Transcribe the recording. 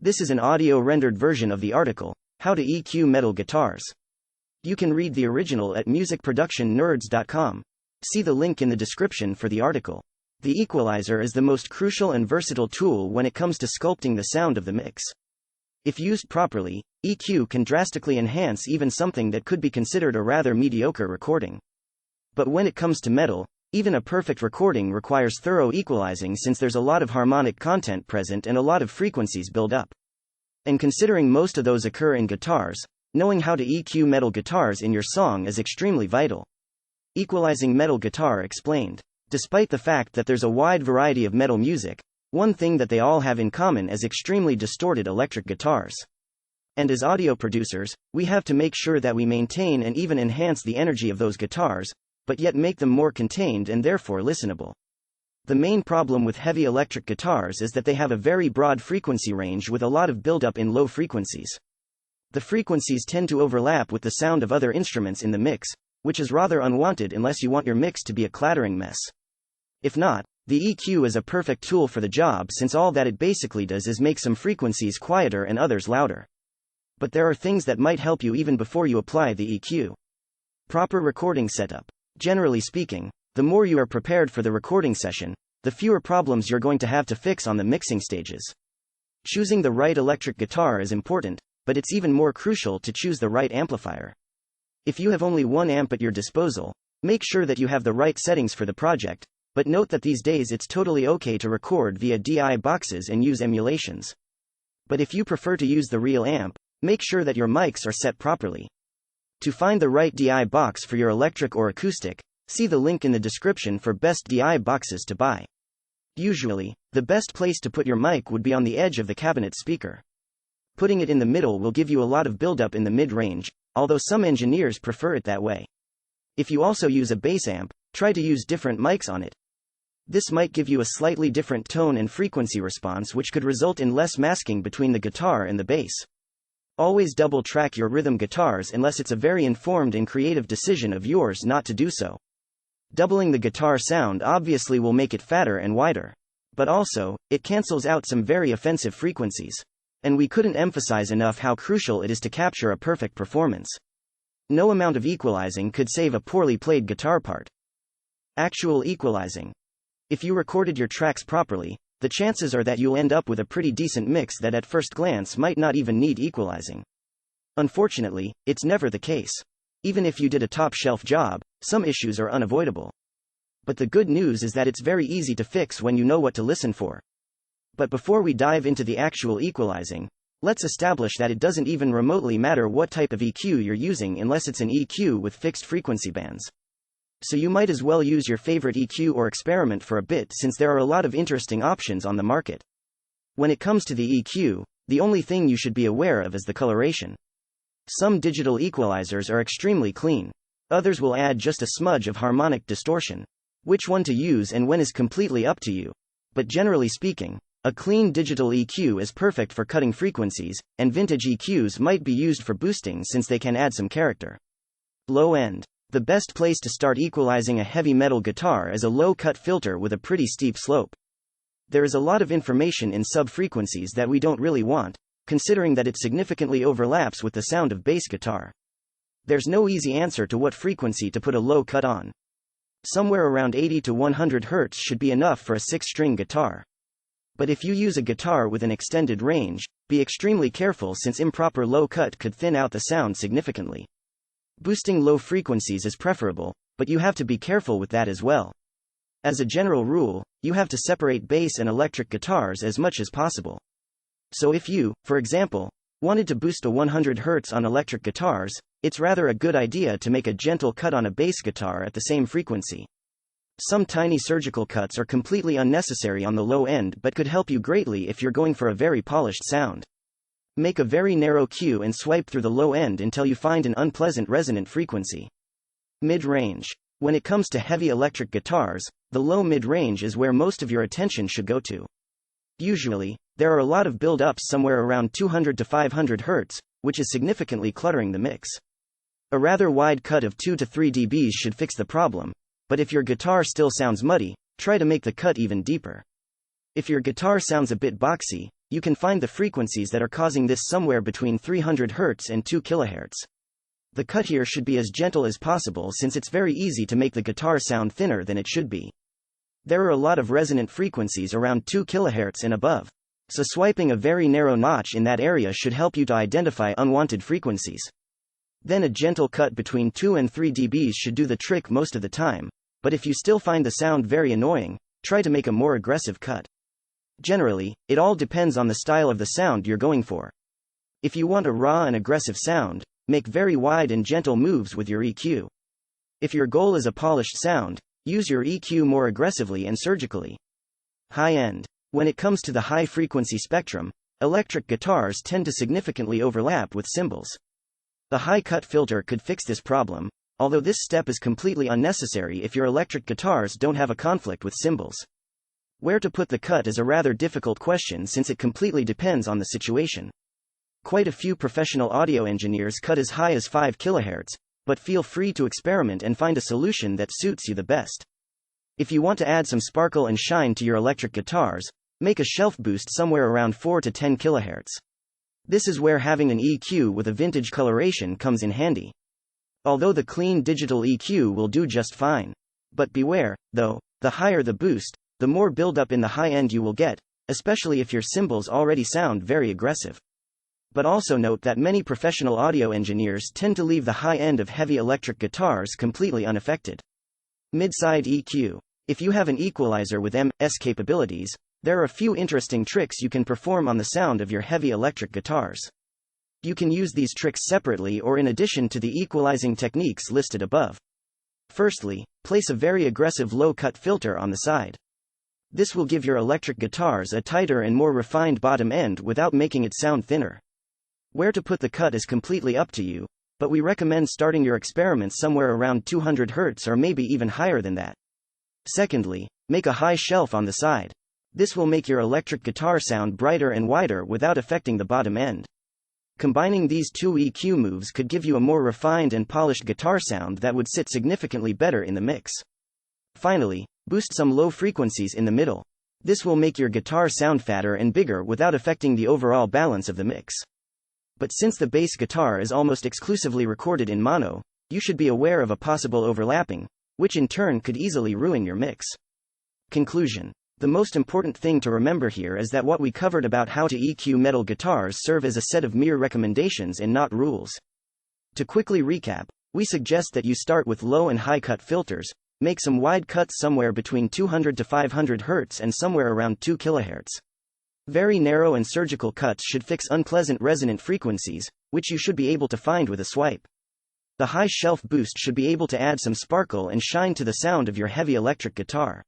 This is an audio-rendered version of the article, How to EQ Metal Guitars. You can read the original at musicproductionnerds.com. See the link in the description for the article. The equalizer is the most crucial and versatile tool when it comes to sculpting the sound of the mix. If used properly, EQ can drastically enhance even something that could be considered a rather mediocre recording. But when it comes to metal, even a perfect recording requires thorough equalizing since there's a lot of harmonic content present and a lot of frequencies build up. And considering most of those occur in guitars, knowing how to EQ metal guitars in your song is extremely vital. Equalizing metal guitar explained. Despite the fact that there's a wide variety of metal music, one thing that they all have in common is extremely distorted electric guitars. And as audio producers, we have to make sure that we maintain and even enhance the energy of those guitars, but yet make them more contained and therefore listenable. The main problem with heavy electric guitars is that they have a very broad frequency range with a lot of buildup in low frequencies. The frequencies tend to overlap with the sound of other instruments in the mix, which is rather unwanted unless you want your mix to be a clattering mess. If not, the EQ is a perfect tool for the job since all that it basically does is make some frequencies quieter and others louder. But there are things that might help you even before you apply the EQ. Proper recording setup. Generally speaking, the more you are prepared for the recording session, the fewer problems you're going to have to fix on the mixing stages. Choosing the right electric guitar is important, but it's even more crucial to choose the right amplifier. If you have only one amp at your disposal, make sure that you have the right settings for the project, but note that these days it's totally okay to record via DI boxes and use emulations. But if you prefer to use the real amp, make sure that your mics are set properly. To find the right DI box for your electric or acoustic, see the link in the description for best DI boxes to buy. Usually, the best place to put your mic would be on the edge of the cabinet speaker. Putting it in the middle will give you a lot of buildup in the mid-range, although some engineers prefer it that way. If you also use a bass amp, try to use different mics on it. This might give you a slightly different tone and frequency response, which could result in less masking between the guitar and the bass. Always double track your rhythm guitars unless it's a very informed and creative decision of yours not to do so. Doubling the guitar sound obviously will make it fatter and wider. But also, it cancels out some very offensive frequencies. And we couldn't emphasize enough how crucial it is to capture a perfect performance. No amount of equalizing could save a poorly played guitar part. Actual equalizing. If you recorded your tracks properly, the chances are that you'll end up with a pretty decent mix that at first glance might not even need equalizing. Unfortunately, it's never the case. Even if you did a top-shelf job, some issues are unavoidable. But the good news is that it's very easy to fix when you know what to listen for. But before we dive into the actual equalizing, let's establish that it doesn't even remotely matter what type of EQ you're using unless it's an EQ with fixed frequency bands. So you might as well use your favorite EQ or experiment for a bit since there are a lot of interesting options on the market. When it comes to the EQ, the only thing you should be aware of is the coloration. Some digital equalizers are extremely clean. Others will add just a smudge of harmonic distortion. Which one to use and when is completely up to you. But generally speaking, a clean digital EQ is perfect for cutting frequencies, and vintage EQs might be used for boosting since they can add some character. Low end. The best place to start equalizing a heavy metal guitar is a low-cut filter with a pretty steep slope. There is a lot of information in sub-frequencies that we don't really want, considering that it significantly overlaps with the sound of bass guitar. There's no easy answer to what frequency to put a low cut on. Somewhere around 80 to 100 Hz should be enough for a 6-string guitar. But if you use a guitar with an extended range, be extremely careful since improper low cut could thin out the sound significantly. Boosting low frequencies is preferable, but you have to be careful with that as well. As a general rule, you have to separate bass and electric guitars as much as possible. So if you, for example, wanted to boost a 100 Hz on electric guitars, it's rather a good idea to make a gentle cut on a bass guitar at the same frequency. Some tiny surgical cuts are completely unnecessary on the low end but could help you greatly if you're going for a very polished sound. Make a very narrow Q and swipe through the low end until you find an unpleasant resonant frequency. Mid-range. When it comes to heavy electric guitars, the low mid-range is where most of your attention should go to. Usually, there are a lot of build-ups somewhere around 200 to 500 Hz, which is significantly cluttering the mix. A rather wide cut of 2 to 3 dB should fix the problem, but if your guitar still sounds muddy, try to make the cut even deeper. If your guitar sounds a bit boxy, you can find the frequencies that are causing this somewhere between 300 Hz and 2 kHz. The cut here should be as gentle as possible since it's very easy to make the guitar sound thinner than it should be. There are a lot of resonant frequencies around 2 kHz and above, so swiping a very narrow notch in that area should help you to identify unwanted frequencies. Then a gentle cut between 2 and 3 dB should do the trick most of the time, but if you still find the sound very annoying, try to make a more aggressive cut. Generally, it all depends on the style of the sound you're going for. If you want a raw and aggressive sound, make very wide and gentle moves with your EQ. If your goal is a polished sound, use your EQ more aggressively and surgically. High end. When it comes to the high-frequency spectrum, electric guitars tend to significantly overlap with cymbals. The high-cut filter could fix this problem, although this step is completely unnecessary if your electric guitars don't have a conflict with cymbals. Where to put the cut is a rather difficult question since it completely depends on the situation. Quite a few professional audio engineers cut as high as 5 kHz, but feel free to experiment and find a solution that suits you the best. If you want to add some sparkle and shine to your electric guitars, make a shelf boost somewhere around 4 to 10 kHz. This is where having an EQ with a vintage coloration comes in handy. Although the clean digital EQ will do just fine. But beware, though, the higher the boost, the more buildup in the high end you will get, especially if your cymbals already sound very aggressive. But also note that many professional audio engineers tend to leave the high end of heavy electric guitars completely unaffected. Mid-side EQ. If you have an equalizer with MS capabilities, there are a few interesting tricks you can perform on the sound of your heavy electric guitars. You can use these tricks separately or in addition to the equalizing techniques listed above. Firstly, place a very aggressive low-cut filter on the side. This will give your electric guitars a tighter and more refined bottom end without making it sound thinner. Where to put the cut is completely up to you, but we recommend starting your experiments somewhere around 200 Hz or maybe even higher than that. Secondly, make a high shelf on the side. This will make your electric guitar sound brighter and wider without affecting the bottom end. Combining these two EQ moves could give you a more refined and polished guitar sound that would sit significantly better in the mix. Finally, boost some low frequencies in the middle. This will make your guitar sound fatter and bigger without affecting the overall balance of the mix. But since the bass guitar is almost exclusively recorded in mono, you should be aware of a possible overlapping, which in turn could easily ruin your mix. Conclusion. The most important thing to remember here is that what we covered about how to EQ metal guitars serve as a set of mere recommendations and not rules. To quickly recap, we suggest that you start with low and high cut filters, make some wide cuts somewhere between 200 to 500 Hz and somewhere around 2 kHz. Very narrow and surgical cuts should fix unpleasant resonant frequencies, which you should be able to find with a swipe. The high shelf boost should be able to add some sparkle and shine to the sound of your heavy electric guitar.